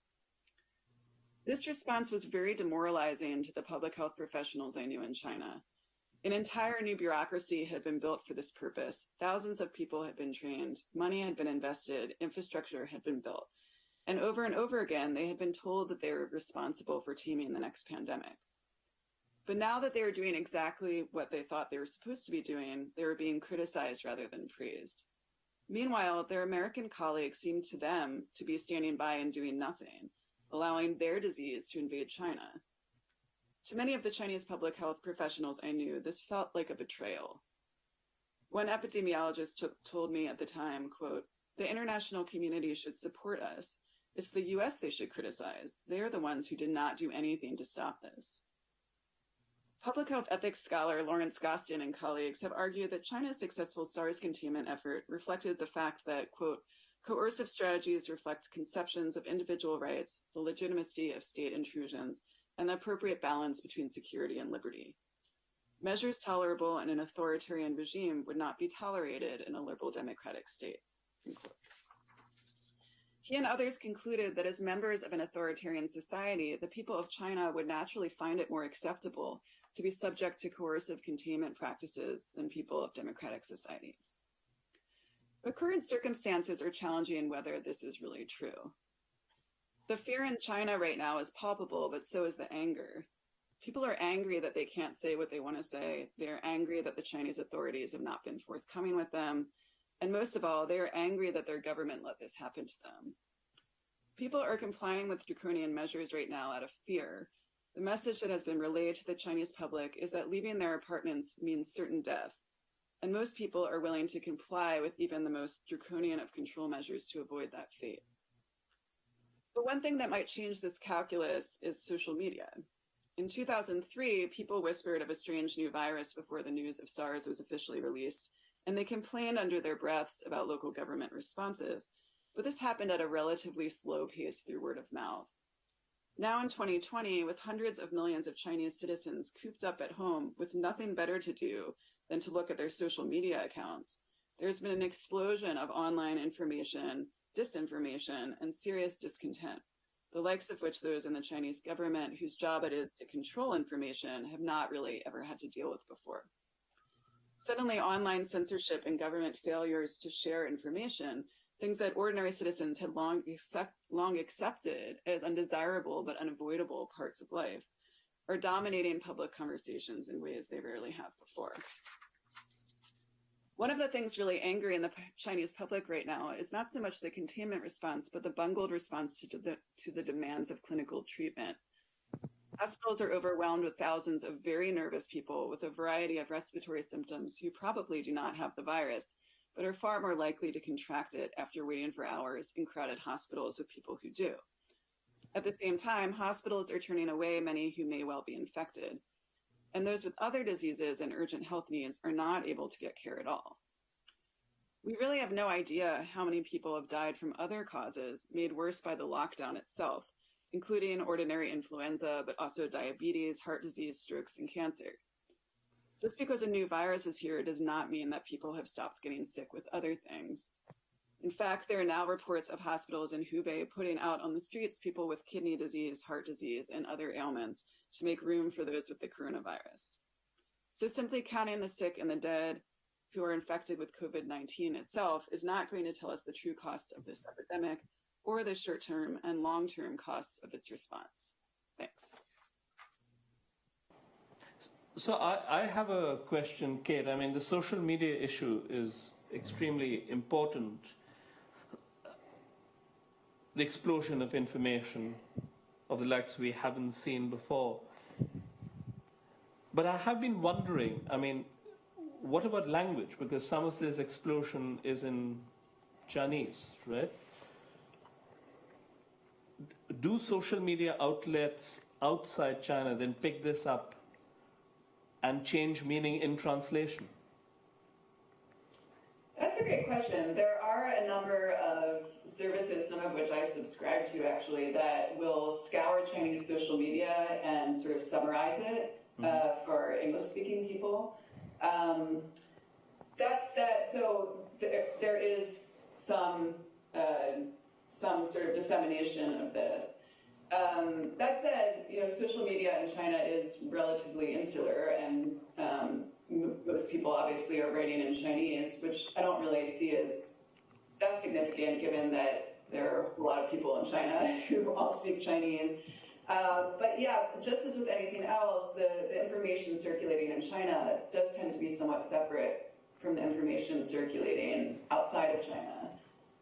This response was very demoralizing to the public health professionals I knew in China. An entire new bureaucracy had been built for this purpose. Thousands of people had been trained, money had been invested, infrastructure had been built. And over again, they had been told that they were responsible for taming the next pandemic. But now that they were doing exactly what they thought they were supposed to be doing, they were being criticized rather than praised. Meanwhile, their American colleagues seemed to them to be standing by and doing nothing, allowing their disease to invade China. To many of the Chinese public health professionals I knew, this felt like a betrayal. One epidemiologist told me at the time, quote, "The international community should support us. It's the US they should criticize. They're the ones who did not do anything to stop this." Public health ethics scholar Lawrence Gostin and colleagues have argued that China's successful SARS containment effort reflected the fact that, quote, "coercive strategies reflect conceptions of individual rights, the legitimacy of state intrusions, and the appropriate balance between security and liberty. Measures tolerable in an authoritarian regime would not be tolerated in a liberal democratic state." Unquote. He and others concluded that as members of an authoritarian society, the people of China would naturally find it more acceptable to be subject to coercive containment practices than people of democratic societies. But current circumstances are challenging whether this is really true. The fear in China right now is palpable, but so is the anger. People are angry that they can't say what they want to say. They're angry that the Chinese authorities have not been forthcoming with them. And most of all, they are angry that their government let this happen to them. People are complying with draconian measures right now out of fear. The message that has been relayed to the Chinese public is that leaving their apartments means certain death. And most people are willing to comply with even the most draconian of control measures to avoid that fate. But one thing that might change this calculus is social media. In 2003, people whispered of a strange new virus before the news of Sars was officially released, and they complained under their breaths about local government responses. But this happened at a relatively slow pace through word of mouth. Now in 2020, with hundreds of millions of Chinese citizens cooped up at home with nothing better to do than to look at their social media accounts, there's been an explosion of online information, disinformation, and serious discontent, the likes of which those in the Chinese government, whose job it is to control information, have not really ever had to deal with before. Suddenly, online censorship and government failures to share information, things that ordinary citizens had long accepted as undesirable but unavoidable parts of life, are dominating public conversations in ways they rarely have before. One of the things really angry in the Chinese public right now is not so much the containment response, but the bungled response to the demands of clinical treatment. Hospitals are overwhelmed with thousands of very nervous people with a variety of respiratory symptoms who probably do not have the virus, but are far more likely to contract it after waiting for hours in crowded hospitals with people who do. At the same time, hospitals are turning away many who may well be infected, and those with other diseases and urgent health needs are not able to get care at all. We really have no idea how many people have died from other causes made worse by the lockdown itself, including ordinary influenza, but also diabetes, heart disease, strokes, and cancer. Just because a new virus is here does not mean that people have stopped getting sick with other things. In fact, there are now reports of hospitals in Hubei putting out on the streets people with kidney disease, heart disease, and other ailments to make room for those with the coronavirus. So simply counting the sick and the dead who are infected with COVID-19 itself is not going to tell us the true costs of this epidemic or the short-term and long-term costs of its response. Thanks. So I have a question, Kate. I mean, the social media issue is extremely important. The explosion of information of the likes we haven't seen before. But I have been wondering, I mean, what about language? Because some of this explosion is in Chinese, right? Do social media outlets outside China then pick this up and change meaning in translation? That's a great question. There are a number of services, some of which I subscribe to actually, that will scour Chinese social media and sort of summarize it for English-speaking people. That said, so there is some sort of dissemination of this. That said, you know, social media in China is relatively insular, and most people obviously are writing in Chinese, which I don't really see as that significant, given that there are a lot of people in China who all speak Chinese. But yeah, just as with anything else, the information circulating in China does tend to be somewhat separate from the information circulating outside of China.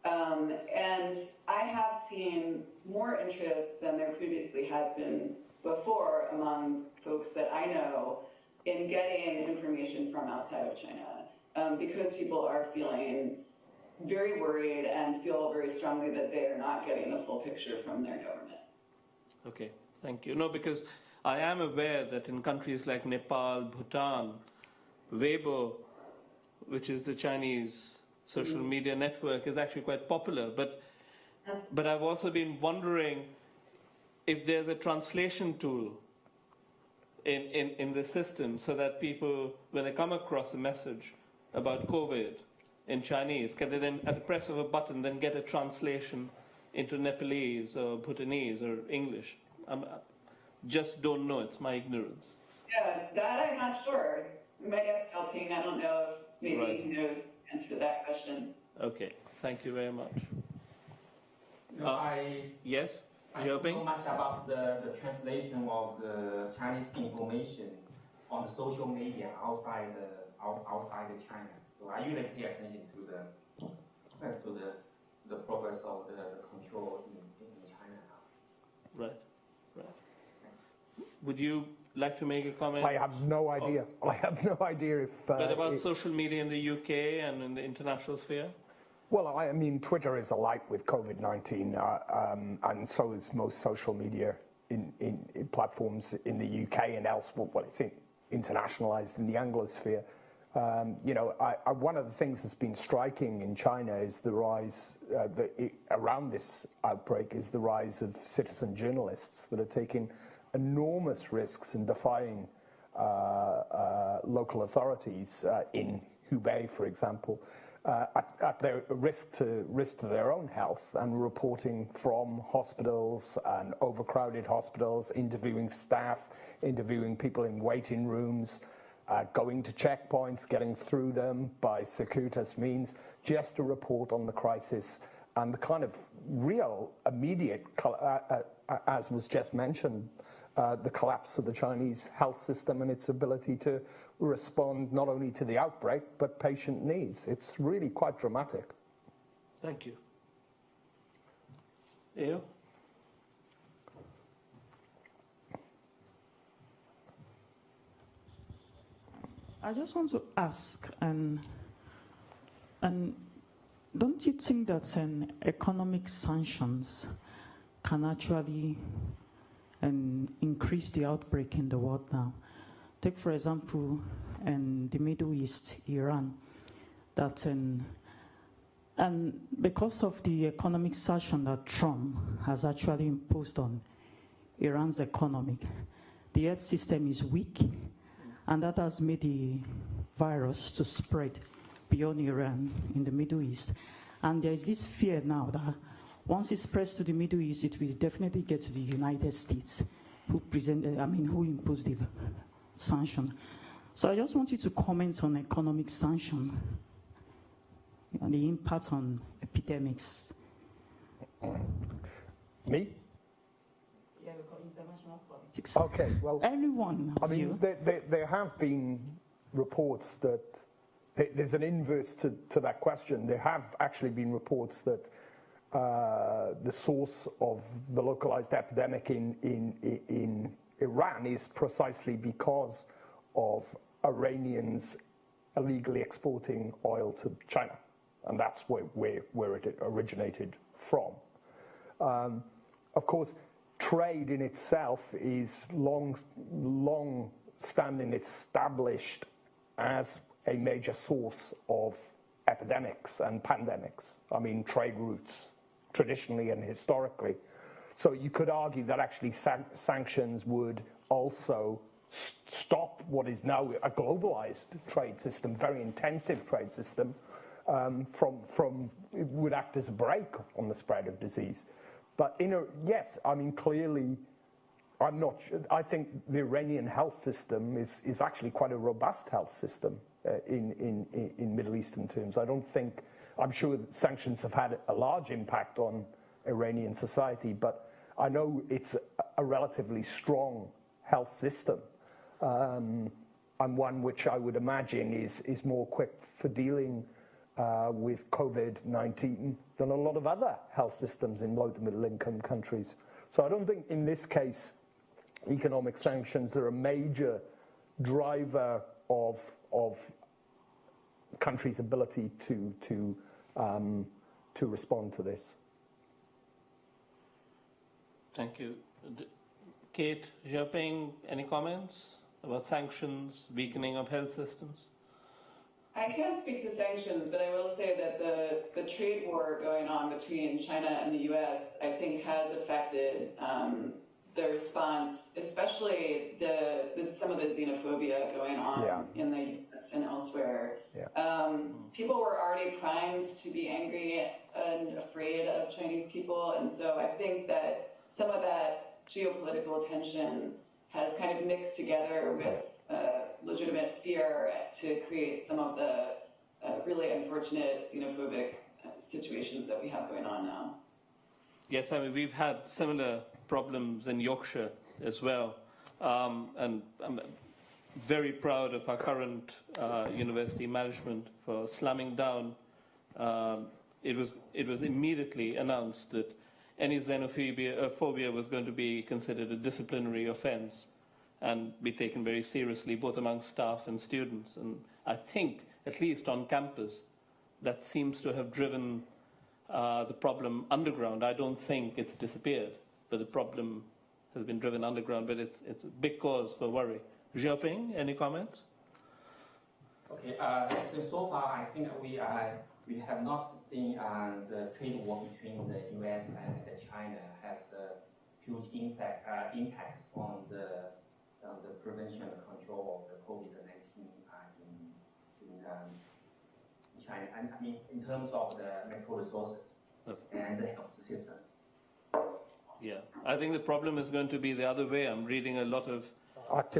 And I have seen more interest than there previously has been before among folks that I know in getting information from outside of China, because people are feeling very worried and feel very strongly that they are not getting the full picture from their government. Okay, thank you. No, because I am aware that in countries like Nepal, Bhutan, Weibo, which is the Chinese social media network, is actually quite popular. But I've also been wondering if there's a translation tool in the system so that people, when they come across a message about COVID in Chinese, can they then, at the press of a button, then get a translation into Nepalese or Bhutanese or English? I just don't know. It's my ignorance. Yeah, that I'm not sure. We might ask Xiaoping. I don't know if maybe he knows the answer to that question. Okay, thank you very much. Yes, I don't know much about the translation of the Chinese information on the social media outside of China. So I usually pay attention to the progress of the control in China now. Right. Would you like to make a comment? I have no idea. I have no idea if... but about social media in the UK and in the international sphere? Well, I mean, Twitter is alight with COVID-19, and so is most social media in platforms in the UK and elsewhere. Well, it's internationalized in the Anglosphere. One of the things that's been striking in China is the rise, around this outbreak, is the rise of citizen journalists that are taking enormous risks in defying local authorities in Hubei, for example, at their risk to their own health, and reporting from hospitals and overcrowded hospitals, interviewing staff, interviewing people in waiting rooms, going to checkpoints, getting through them by circuitous means, just to report on the crisis and the kind of real immediate, as was just mentioned, the collapse of the Chinese health system and its ability to respond not only to the outbreak, but patient needs. It's really quite dramatic. Thank you. Leo? I just want to ask, and don't you think that economic sanctions can actually increase the outbreak in the world now? Take, for example, in the Middle East, Iran, and because of the economic sanction that Trump has actually imposed on Iran's economy, the health system is weak, and that has made the virus to spread beyond Iran in the Middle East. And there is this fear now that once it spreads to the Middle East, it will definitely get to the United States, who imposed the sanction. So I just want you to comment on economic sanction and the impact on epidemics. Me? Yeah, we call international politics. Okay, well, anyone. I mean, there have been reports that there's an inverse to that question. There have actually been reports that the source of the localized epidemic in Iran is precisely because of Iranians illegally exporting oil to China, and that's where it originated from. Of course, trade in itself is long standing established as a major source of epidemics and pandemics. I mean, trade routes traditionally and historically. So you could argue that actually sanctions would also stop what is now a globalized trade system, very intensive trade system, from it would act as a brake on the spread of disease. But yes, I mean, clearly, I'm not. I think the Iranian health system is actually quite a robust health system in Middle Eastern terms. I'm sure that sanctions have had a large impact on Iranian society, but I know it's a relatively strong health system, and one which I would imagine is more equipped for dealing with COVID-19 than a lot of other health systems in low to middle income countries. So I don't think in this case economic sanctions are a major driver of countries' ability to respond to this. Thank you. Kate, Xiaoping, any comments about sanctions, weakening of health systems? I can't speak to sanctions, but I will say that the trade war going on between China and the U.S., I think, has affected the response, especially some of the xenophobia going on in the U.S. and elsewhere. Yeah. People were already primed to be angry and afraid of Chinese people, and so I think that some of that geopolitical tension has kind of mixed together with legitimate fear to create some of the really unfortunate xenophobic situations that we have going on now. Yes, I mean, we've had similar problems in Yorkshire as well, and I'm very proud of our current university management for slamming down. It was immediately announced that any xenophobia was going to be considered a disciplinary offence and be taken very seriously, both among staff and students. And I think, at least on campus, that seems to have driven the problem underground. I don't think it's disappeared, but the problem has been driven underground, but it's a big cause for worry. Xiaoping, any comments? Okay, so far I think we have not seen the trade war between the US and China has a huge impact on the prevention and control of the COVID-19 in China, and I mean in terms of the medical resources and the health systems. Yeah, I think the problem is going to be the other way. I'm reading a lot of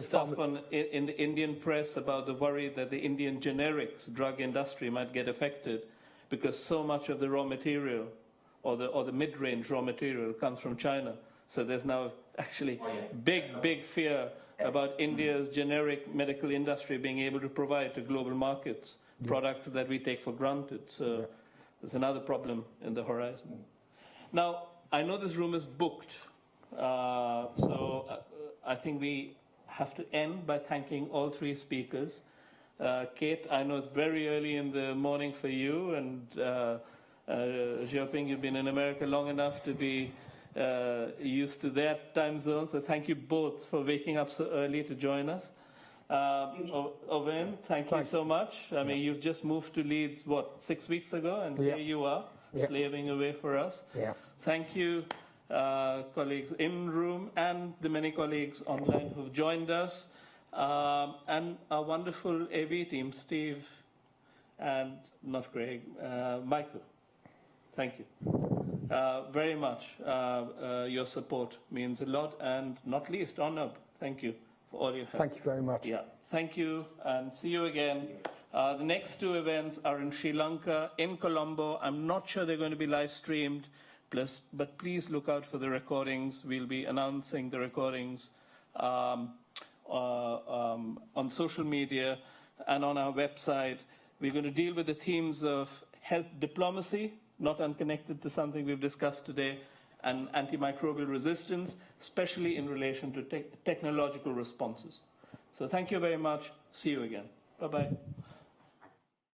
stuff in the Indian press about the worry that the Indian generics drug industry might get affected because so much of the raw material or the mid-range raw material comes from China. So there's now actually big fear about India's generic medical industry being able to provide to global markets products that we take for granted. So there's another problem in the horizon. Now, I know this room is booked, so I think we have to end by thanking all three speakers. Kate, I know it's very early in the morning for you, and Xiaoping, you've been in America long enough to be used to that time zone, so thank you both for waking up so early to join us. Owain, thank you so much. I mean, you've just moved to Leeds, 6 weeks ago, and here you are, slaving away for us. Thank you, colleagues in room and the many colleagues online who've joined us, and our wonderful AV team, Steve and not Greg, Michael. Thank you very much. Your support means a lot, and not least, Arnab, thank you for all your help. Thank you very much. Yeah, thank you, and see you again. The next two events are in Sri Lanka, in Colombo. I'm not sure they're going to be live streamed, but please look out for the recordings. We'll be announcing the recordings on social media and on our website. We're going to deal with the themes of health diplomacy, not unconnected to something we've discussed today, and antimicrobial resistance, especially in relation to technological responses. So thank you very much. See you again. Bye-bye.